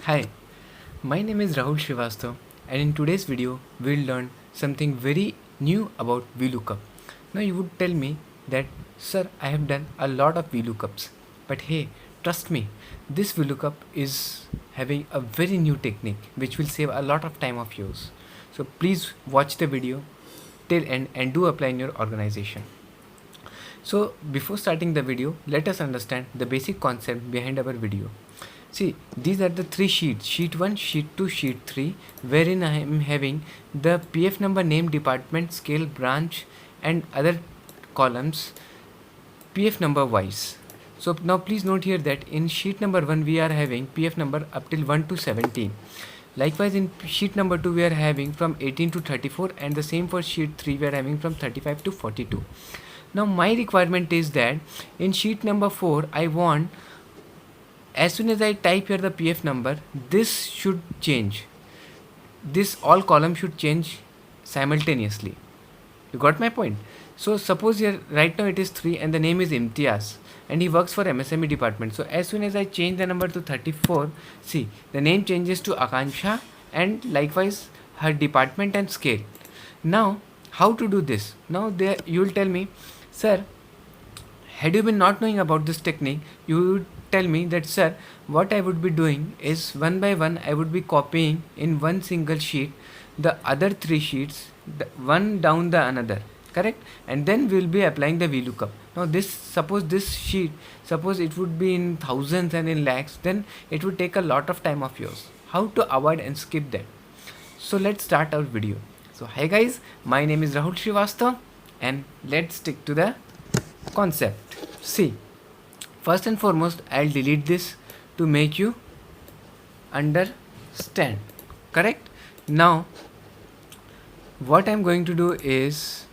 Hi, my name is Rahul Srivastav, and in today's video we'll learn something very new about VLOOKUP. Now you would tell me that sir, I have done a lot of VLOOKUPs, but hey, trust me, this VLOOKUP is having a very new technique which will save a lot of time of yours. So please watch the video till end and do apply in your organization. So before starting the video, let us understand the basic concept behind our video. See, these are the three sheets, sheet 1, sheet 2, sheet 3, wherein I am having the PF number, name, department, scale, branch and other columns PF number wise. So now please note here that in sheet number 1 we are having PF number up till 1 to 17. Likewise in sheet number 2 we are having from 18 to 34, and the same for sheet 3 we are having from 35 to 42. Now my requirement is that in sheet number 4 I want, as soon as I type here the PF number, this should change. This all columns should change simultaneously. You got my point? So suppose here right now it is 3 and the name is Imtiaz and he works for MSME department. So as soon as I change the number to 34, see the name changes to Akansha and likewise her department and scale. Now how to do this? Now there you will tell me, sir, had you been not knowing about this technique, you would tell me that sir, what I would be doing is one by one I would be copying in one single sheet the other three sheets, one down the another, correct? And then we will be applying the VLOOKUP. Now suppose this sheet, suppose it would be in thousands and in lakhs, then it would take a lot of time of yours. How to avoid and skip that? So let's start our video. So hi guys, my name is Rahul Srivastav and let's stick to the concept. See, first and foremost I'll delete this to make you understand, correct? Now what I'm going to do is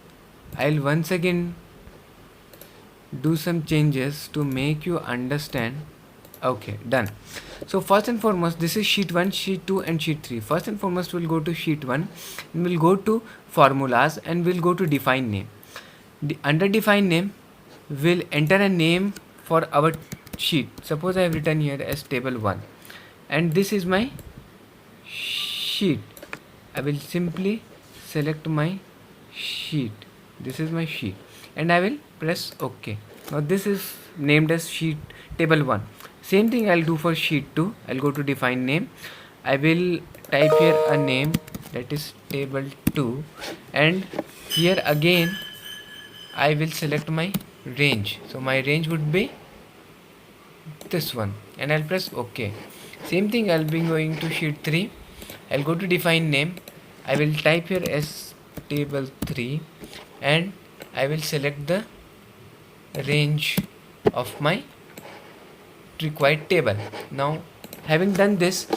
I'll once again do some changes to make you understand. Okay, done. So first and foremost, this is sheet 1, sheet 2 and sheet 3. First and foremost we'll go to sheet 1 and we'll go to formulas and we'll go to define name. Under define name we'll enter a name for our sheet. Suppose I have written here as table 1 and this is my sheet. I will simply select my sheet. This is my sheet and I will press OK. Now this is named as sheet table 1. Same thing I'll do for sheet 2. I'll go to define name. I will type here a name, that is table 2, and here again I will select my range. So my range would be this one and I'll press OK. Same thing I'll be going to sheet 3. I'll go to define name. I will type here as table 3 and I will select the range of my required table. Now having done this,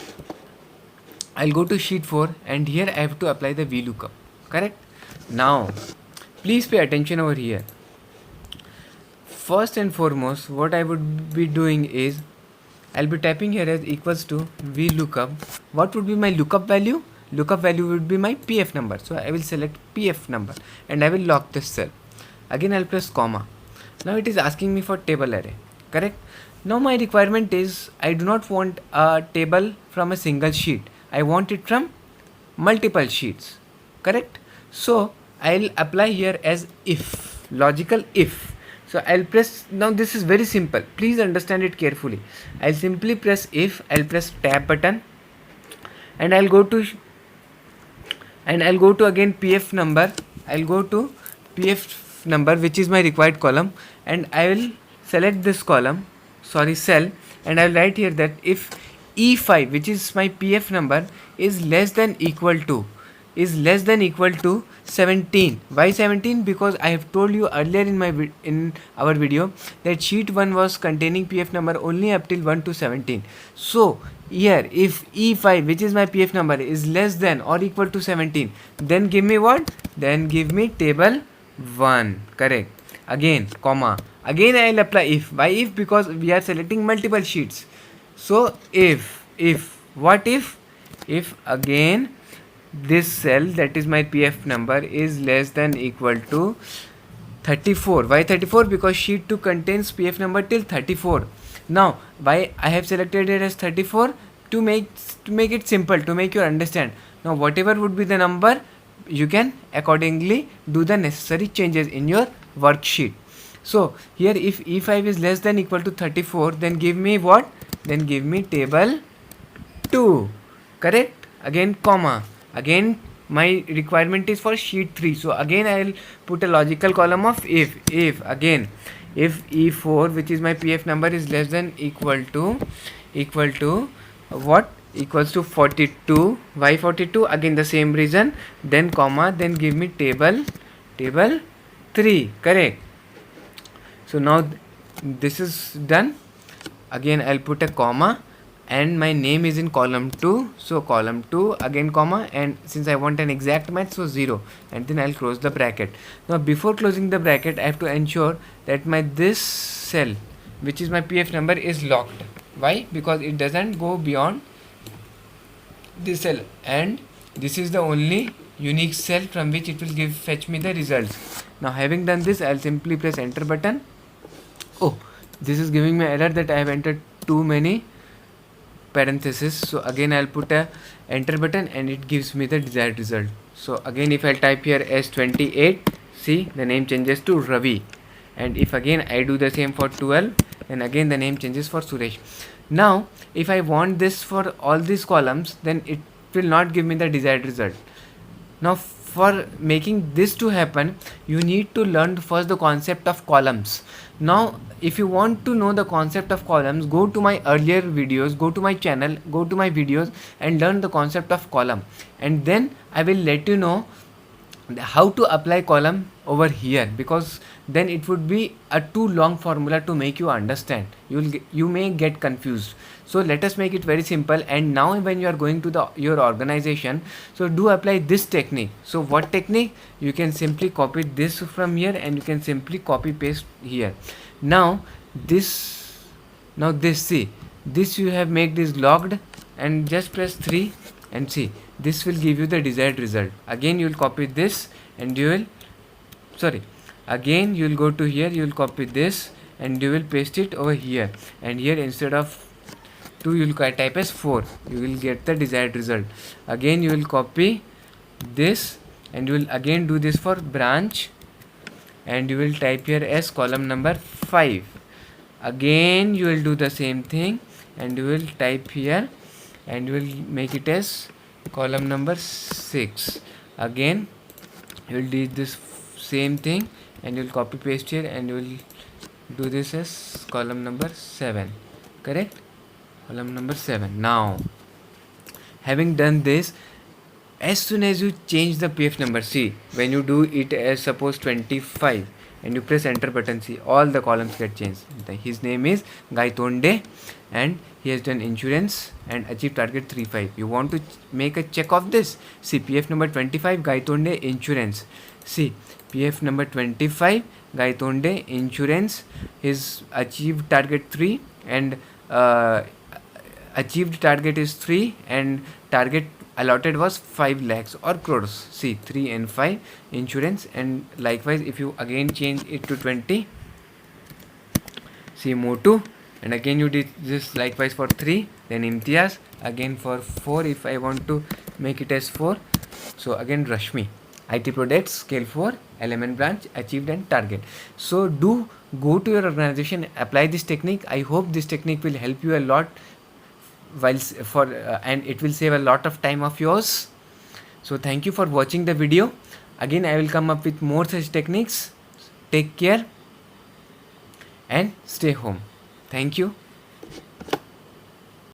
I'll go to sheet 4 and here I have to apply the VLOOKUP, correct? Now please pay attention over here. First and foremost what I would be doing is I'll be typing here as equals to VLOOKUP. What would be my lookup value? Lookup value would be my PF number. So I will select PF number and I will lock this cell. Again I'll press comma. Now it is asking me for table array, correct? Now my requirement is I do not want a table from a single sheet. I want it from multiple sheets, correct? So I'll apply here as if, logical if. So I'll press, now this is very simple, please understand it carefully. I'll simply press if, I'll press tab button and I'll go to again PF number. I'll go to PF number, which is my required column, and I will select this column, cell, and I'll write here that if E5, which is my PF number, is less than equal to 17. Why 17? Because I have told you earlier in our video that sheet 1 was containing PF number only up till 1 to 17. So here if E5, which is my PF number, is less than or equal to 17, then give me what? Then give me table 1, correct? Again comma, again I will apply if. Why if? Because we are selecting multiple sheets. So if what if again this cell, that is my PF number, is less than equal to 34. Why 34? Because sheet 2 contains PF number till 34. Now why I have selected it as 34? to make it simple, to make you understand. Now whatever would be the number, you can accordingly do the necessary changes in your worksheet. So here if E5 is less than equal to 34, then give me what? Then give me table 2, correct? Again comma, again my requirement is for sheet 3, so again I will put a logical column of if again if E4, which is my PF number, is less than equal to what? Equals to 42. Why 42? Again the same reason. Then comma, then give me table 3, correct? So now this is done. Again I'll put a comma, and my name is in column 2, so column 2, again comma, and since I want an exact match, so 0, and then I'll close the bracket. Now before closing the bracket, I have to ensure that my this cell, which is my PF number, is locked. Why? Because it doesn't go beyond this cell, and this is the only unique cell from which it will fetch me the results. Now having done this, I'll simply press enter button. Oh, this is giving me error that I have entered too many parentheses, so again I'll put a enter button, and it gives me the desired result. So again if I type here S28, see the name changes to Ravi, and if again I do the same for 12, then again the name changes for Suresh. Now if I want this for all these columns, then it will not give me the desired result. Now for making this to happen, you need to learn first the concept of columns. Now if you want to know the concept of columns, go to my earlier videos, go to my channel, go to my videos, and learn the concept of column, and then I will let you know how to apply column over here, because then it would be a too long formula to make you understand. You may get confused. So let us make it very simple. And now when you are going to your organization, so do apply this technique. So what technique? You can simply copy this from here, and you can simply copy paste here. Now this see, this you have made this logged, and just press 3, and see, this will give you the desired result. Again you will copy this, and you will again you will go to here, you will copy this, and you will paste it over here, and here instead of 2 you will type as 4. You will get the desired result. Again you will copy this, and you will again do this for branch, and you will type here as column number 5. Again you will do the same thing, and you will type here, and you will make it as column number 6. Again you will do this same thing, and you will copy paste here, and you will do this as column number 7, correct? Column number 7. Now having done this, as soon as you change the PF number, see, when you do it as suppose 25, and you press enter button, see all the columns get changed. His name is Gaitonde, and he has done insurance and achieved target 3.5. You want to make a check of this. See, PF number 25, Gaitonde insurance. See, PF number 25, Gaitonde insurance, his achieved target 3, and achieved target is 3, and target allotted was 5 lakhs or crores. See, 3 and 5 insurance, and likewise if you again change it to 20, see Motu, and again you did this likewise for 3, then Imtiaz, again for 4 if I want to make it as 4, so again Rashmi, IT products, scale 4, element branch, achieved and target. So do go to your organization, apply this technique. I hope this technique will help you a lot, and it will save a lot of time of yours. So thank you for watching the video. Again I will come up with more such techniques. Take care and stay home. Thank you.